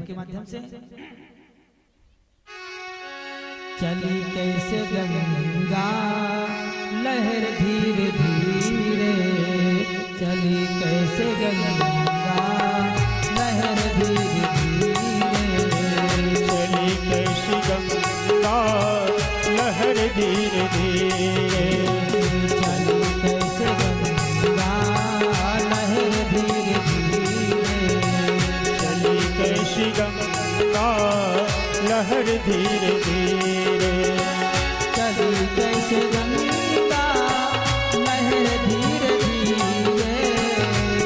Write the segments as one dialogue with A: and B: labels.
A: के माध्यम से। चली कैसे गंगा लहर धीरे धीरे, चली कैसे गंगा लहर धीरे धीरे,
B: चली कैसी गंगा लहर धीरे धीरे,
A: चली कैसे गंगा लहर धीरे धीरे,
B: चली कैसी गंगा लहर धीरे धीरे,
A: चली कैसे गंगा लहर धीरे धीरे,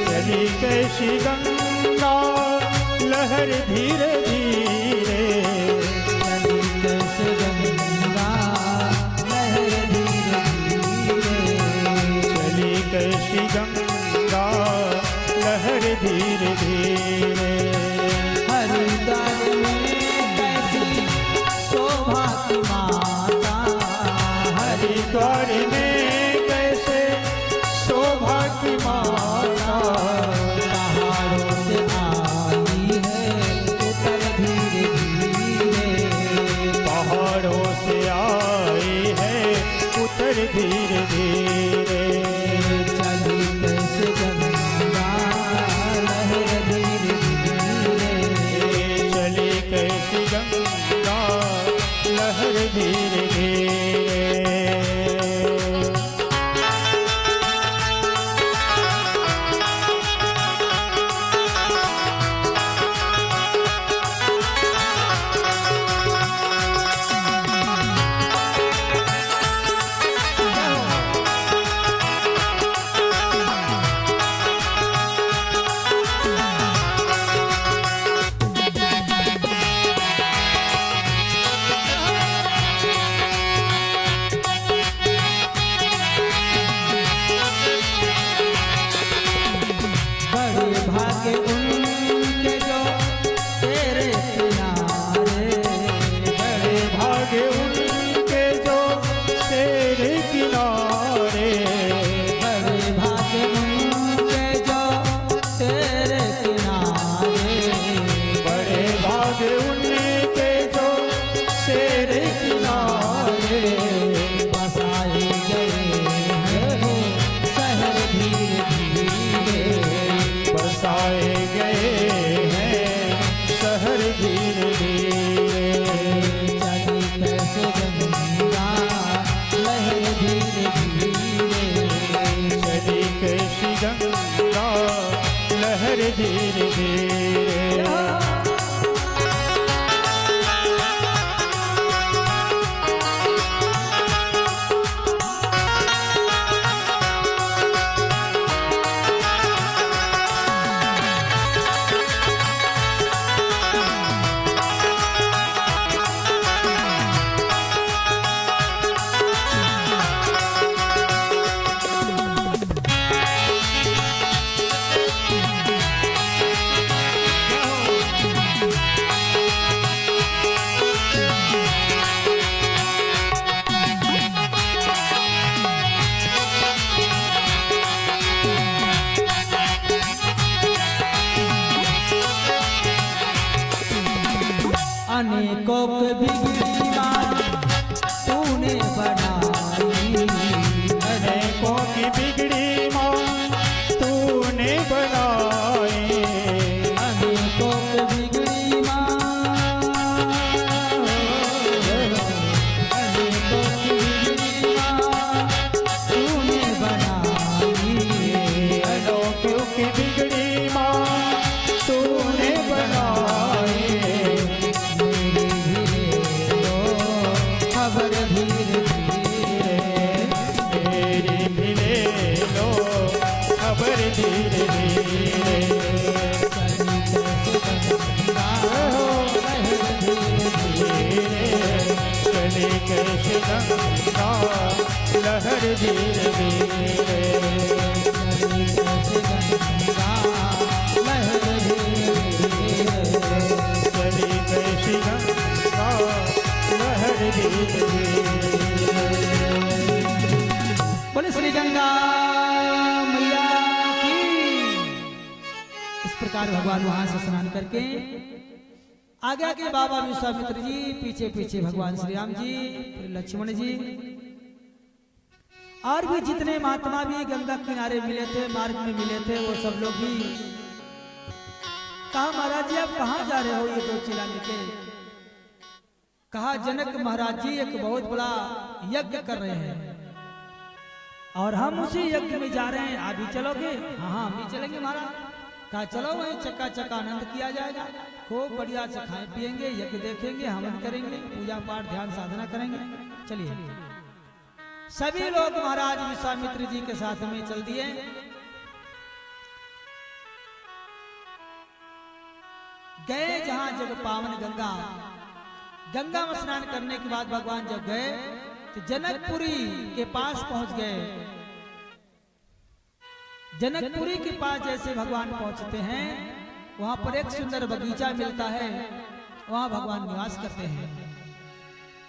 B: चली कैसी गंगा लहर धीरे धीरे,
A: चली कैसे गंगा लहर धीरे धीरे,
B: चली कैसी गंगा लहर धीरे धीरे,
A: हरिद्वार में कैसी शोभा की माता,
B: हरिद्वार में कैसे शोभा की माता,
A: पहाड़ों से आई है उतर धीरे धीरे,
B: पहाड़ों से आई है उतर धीरे धीरे,
A: चली कैसे गंगा लहर धीरे धीरे,
B: चली कैसी गंगा लहर धीरे धीरे।
A: बड़े भाग्य उनके जो तेरे किनारे,
B: बड़े भागे उनके जो तेरे किनारे,
A: बड़े भाग्य उनके जो तेरे किनारे,
B: बड़े भागे उनके जो तेरे किनारे,
A: बसाए गए हैं वो शहर धीरे धीरे,
B: बसाए गए हैं शहर धीरे धीरे,
A: चली कैसे गंगा लहर धीरे धीरे,
B: चली कैसी गंगा लहर धीरे धीरे,
A: अनेकों के बिगड़ी बात तूने बनाई,
B: अनेकों की बिगड़ी माँ तूने बनाई,
A: अनेकों के बिगड़ी माँ, अनेकों की बिगड़ी माँ तूने बनाई,
B: अनेकों की बिगड़ी माँ तूने बनाई,
A: खबर धीरे धीरे,
B: मेरी भी ले लो खबर धीरे धीरे,
A: चली कैसे गंगा लहर धीरे धीरे,
B: चली कैसे गंगा लहर धीरे धीरे,
A: चली कैसे गंगा लहर धीरे धीरे,
B: चली कैसी गंगा लहर धीरे धीरे।
A: बोले श्री गंगा मैया की। इस प्रकार भगवान वहां से स्नान करके आगे आगे बाबा विश्वामित्र जी, पीछे पीछे भगवान श्री राम जी, फिर लक्ष्मण जी और भी जितने महात्मा भी गंगा किनारे मिले थे, मार्ग में मिले थे, वो सब लोग भी कहा महाराज जी आप कहाँ जा रहे हो ये दो चिल्लाने के। कहा जनक महाराज जी एक बहुत बड़ा यज्ञ कर रहे हैं और हम उसी यज्ञ में जा रहे हैं, आप भी चलोगे? हाँ हाँ हम भी चलेंगे महाराज। कहा चलो वहीं चक्का चक्का आनंद किया जाएगा, खूब बढ़िया से खाएं पिएंगे, यज्ञ देखेंगे, हवन करेंगे, पूजा पाठ ध्यान साधना करेंगे। चलिए सभी लोग महाराज विश्वामित्र जी के साथ में चल दिए। गए जहां जग पावन गंगा, गंगा में स्नान करने के बाद भगवान जब गए तो जनकपुरी के पास पहुंच गए। जनकपुरी के पास जैसे भगवान पहुंचते हैं वहां पर एक सुंदर बगीचा मिलता है, वहां भगवान निवास करते हैं।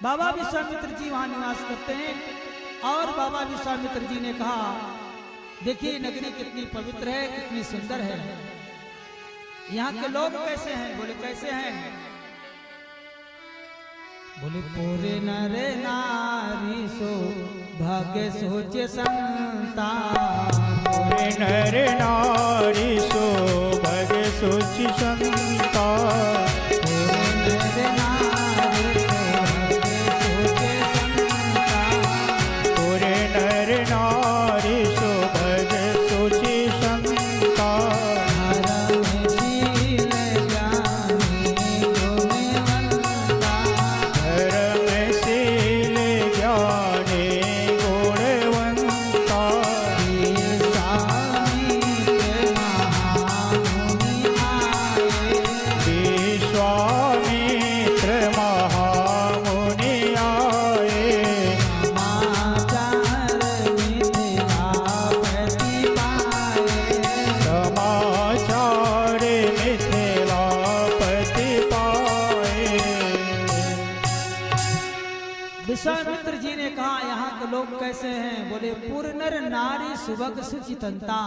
A: बाबा विश्वामित्र जी वहां निवास करते हैं और बाबा विश्वामित्र जी ने कहा देखिए नगरी कितनी पवित्र है, कितनी सुंदर है, यहाँ के लोग कैसे हैं? बोले कैसे हैं? बोले पूरे नरे नारी सो भाग्य सोचे संतान,
B: पूरे नर नारी सो भाग्य सोची संतान,
A: पूरे नर नारी सो भाग्य सोचे संतान,
B: पूरे नर नारी सो भाग्य सोची संतान,
A: विश्वामित्र जी ने कहा यहाँ के लोग कैसे हैं? बोले पूर्ण नर नारी सुभग सुचितंता,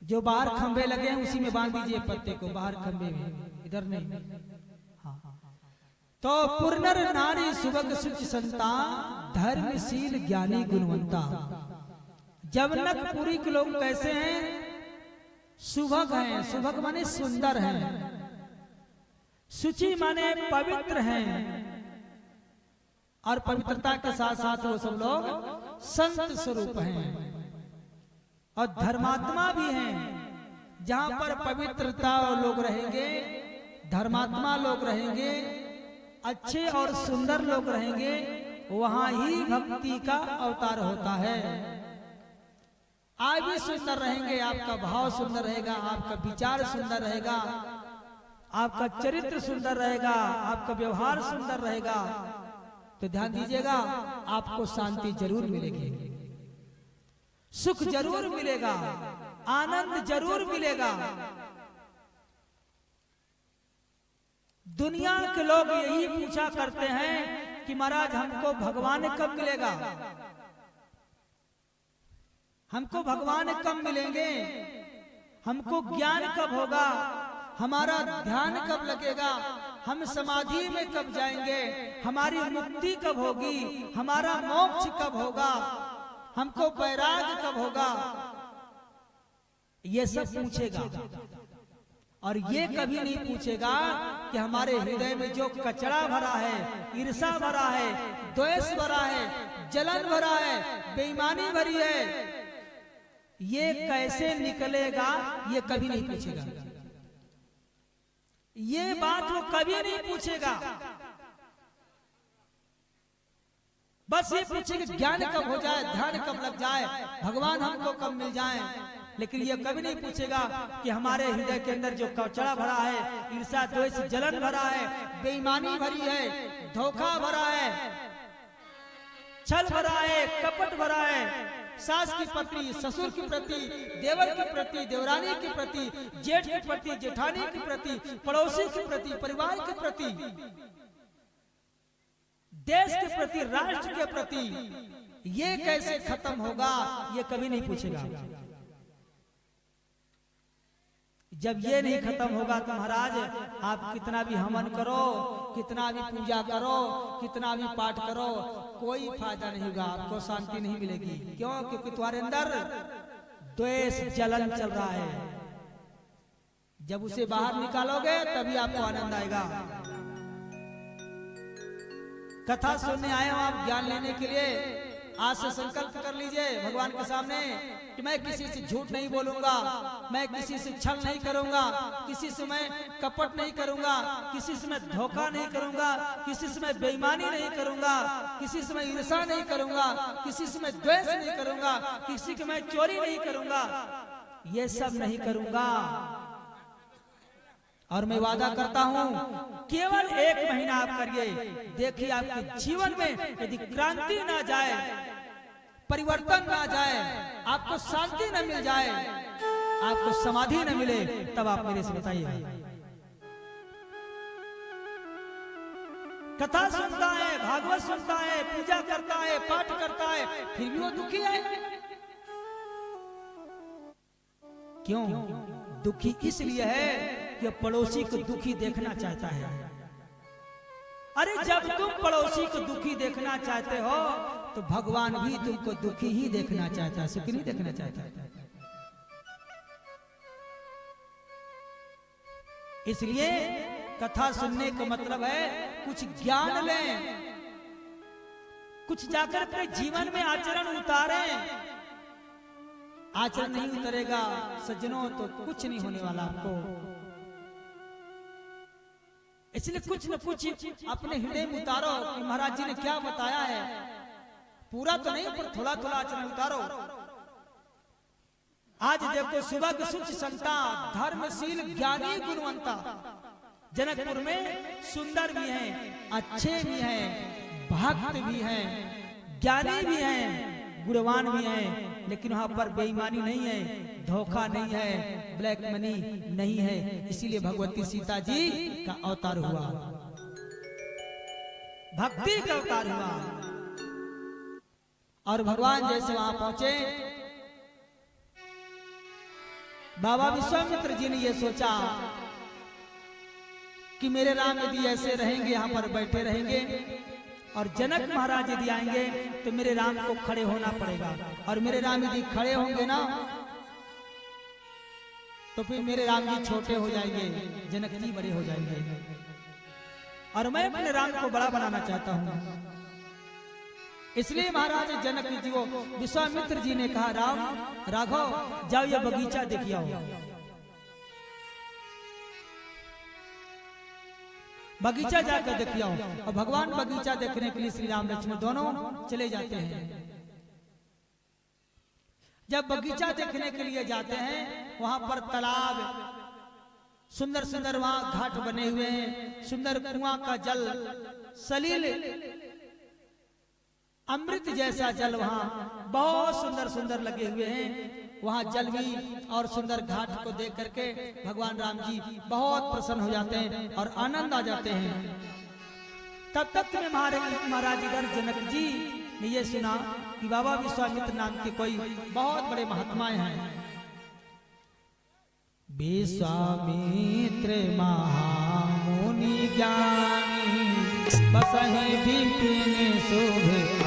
A: जो बाहर खंबे लगे हैं उसी में बांध दीजिए पत्ते को, बाहर खंबे में, इधर नहीं। हाँ तो पूर्ण नर नारी सुभग सुचितंता, धर्मशील ज्ञानी गुणवंता। जनकपुरी के लोग कैसे हैं? सुभग हैं, सुभग माने सुंदर हैं, शुचि माने पवित्र हैं और पवित्रता के साथ साथ वो सब लोग संत स्वरूप हैं और धर्मात्मा भी हैं। जहां पर पवित्रता लोग रहेंगे, धर्मात्मा लोग रहेंगे, अच्छे और सुंदर लोग रहेंगे, वहां ही भक्ति का अवतार होता है। आप भी सुंदर रहेंगे, आपका भाव सुंदर रहेगा, आपका विचार सुंदर रहेगा, आपका चरित्र सुंदर रहेगा, आपका व्यवहार सुंदर रहेगा, तो ध्यान दीजिएगा आपको शांति जरूर मिलेगी, सुख जरूर मिलेगा, आनंद जरूर मिलेगा। दुनिया के लोग यही पूछा करते हैं कि महाराज हमको भगवान कब मिलेगा, हमको भगवान कब मिलेंगे, हमको ज्ञान कब होगा, हमारा ध्यान कब लगेगा, हम समाधि में कब जाएंगे, हमारी मुक्ति कब होगी, हमारा मोक्ष कब होगा, हमको वैराग्य कब होगा, ये सब पूछेगा। और ये कभी नहीं पूछेगा कि हमारे हृदय में जो कचरा भरा है, ईर्ष्या भरा है, द्वेष भरा है, जलन भरा है, बेईमानी भरी है, ये कैसे निकलेगा, ये कभी नहीं पूछेगा। ये बात वो कभी नहीं पूछेगा। बस ये पूछेगा ज्ञान कब हो जाए, ध्यान कब लग जाए, भगवान हमको कब मिल जाए, लेकिन ये कभी नहीं पूछेगा कि हमारे हृदय के अंदर जो कचरा भरा है, ईर्ष्या द्वेष जलन भरा है, बेईमानी भरी है, धोखा भरा है, छल भरा है, कपट भरा है, सास की प्रति, ससुर की प्रति, देवर के प्रति, देवरानी के प्रति, जेठ के प्रति, जेठानी के प्रति, पड़ोसी के प्रति, परिवार के प्रति, देश के प्रति, राष्ट्र के प्रति, ये कैसे खत्म होगा, ये कभी नहीं पूछेगा। जब ये नहीं खत्म होगा तो महाराज आप कितना भी हवन करो, कितना भी पूजा करो, कितना भी पाठ करो, कोई फायदा नहीं होगा, आपको शांति नहीं मिलेगी। क्यों? क्योंकि तुम्हारे अंदर द्वेष जलन चल रहा है। जब उसे बाहर निकालोगे तभी आपको आनंद आएगा। कथा सुनने आए हो आप ज्ञान लेने के लिए, आज से संकल्प कर लीजिए भगवान के सामने कि मैं किसी से झूठ नहीं बोलूंगा, मैं किसी से छल नहीं करूंगा, किसी से मैं कपट नहीं करूंगा, किसी से मैं धोखा नहीं करूंगा, किसी से मैं बेईमानी नहीं करूंगा, किसी से मैं ईर्ष्या नहीं करूंगा, किसी से मैं द्वेष नहीं करूंगा, किसी की मैं चोरी नहीं करूंगा, ये सब नहीं करूंगा। और मैं वादा करता हूं केवल 1 महीना आप करिए, देखिए आपके जीवन में यदि क्रांति ना जाए, परिवर्तन ना जाए, आपको शांति न मिल जाए, आपको समाधि न मिले, तब आप मेरे से बताइए। कथा सुनता है, भागवत सुनता है, पूजा करता है, पाठ करता है, फिर भी वो दुखी है। क्यों दुखी? इसलिए है कि पड़ोसी को दुखी देखना चाहता है। अरे जब तुम पड़ोसी को दुखी देखना चाहते हो तो भगवान भी तुमको दुखी ही देखना चाहता है, सुखी नहीं देखना चाहता है। इसलिए कथा सुनने का मतलब है कुछ ज्ञान लें, कुछ जाकर अपने जीवन में आचरण उतारें। आचरण नहीं उतरेगा सज्जनों तो कुछ नहीं होने वाला आपको। इसलिए कुछ न कुछ अपने हृदय में उतारो कि महाराज जी ने क्या बताया है, पूरा तो नहीं पर थोड़ा थोड़ा आचरण उतारो। आज देखो सुभग सुच संता, धर्मशील ज्ञानी गुणवंता, जनकपुर में सुंदर भी हैं, अच्छे भी हैं, भक्त भी हैं, ज्ञानी भी हैं, गुणवान भी हैं, लेकिन वहां पर बेईमानी नहीं है, धोखा नहीं है, ब्लैक मनी नहीं है। इसीलिए भगवती सीता जी का अवतार हुआ, भक्ति का अवतार हुआ। और भगवान जैसे वहां पहुंचे, बाबा विश्वामित्र जी ने यह सोचा कि मेरे राम यदि ऐसे रहेंगे, यहाँ पर बैठे रहेंगे, और जनक महाराज यदि आएंगे तो मेरे राम को खड़े होना पड़ेगा, और मेरे राम यदि खड़े होंगे ना तो फिर मेरे राम जी छोटे हो जाएंगे, जनक जी बड़े हो जाएंगे, और मैं अपने राम को बड़ा बनाना चाहता हूं। इसलिए महाराज जनक जी को विश्वामित्र जी ने कहा, राम राघव जाओ ये बगीचा देखिए आओ। बगीचा जाकर देखिए आओ। और भगवान बगीचा देखने के लिए श्री राम लक्ष्मण दोनों चले जाते हैं। जब बगीचा देखने के लिए जाते हैं, वहां पर तालाब, सुंदर सुंदर वहां घाट बने हुए हैं, सुंदर कुआं का जल, सलील अमृत जैसा जल वहां बहुत सुंदर सुंदर लगे हुए हैं। वहां जल भी और सुंदर घाट को देख करके भगवान राम जी बहुत प्रसन्न हो जाते हैं और आनंद आ जाते हैं। तब तक में महाराज इधर जनक जी ने ये सुना कि बाबा विश्वामित्र नाम के कोई बहुत बड़े महात्माएं हैं। विश्वामित्र महामुनि ज्ञानी बसहि विपिन शुभ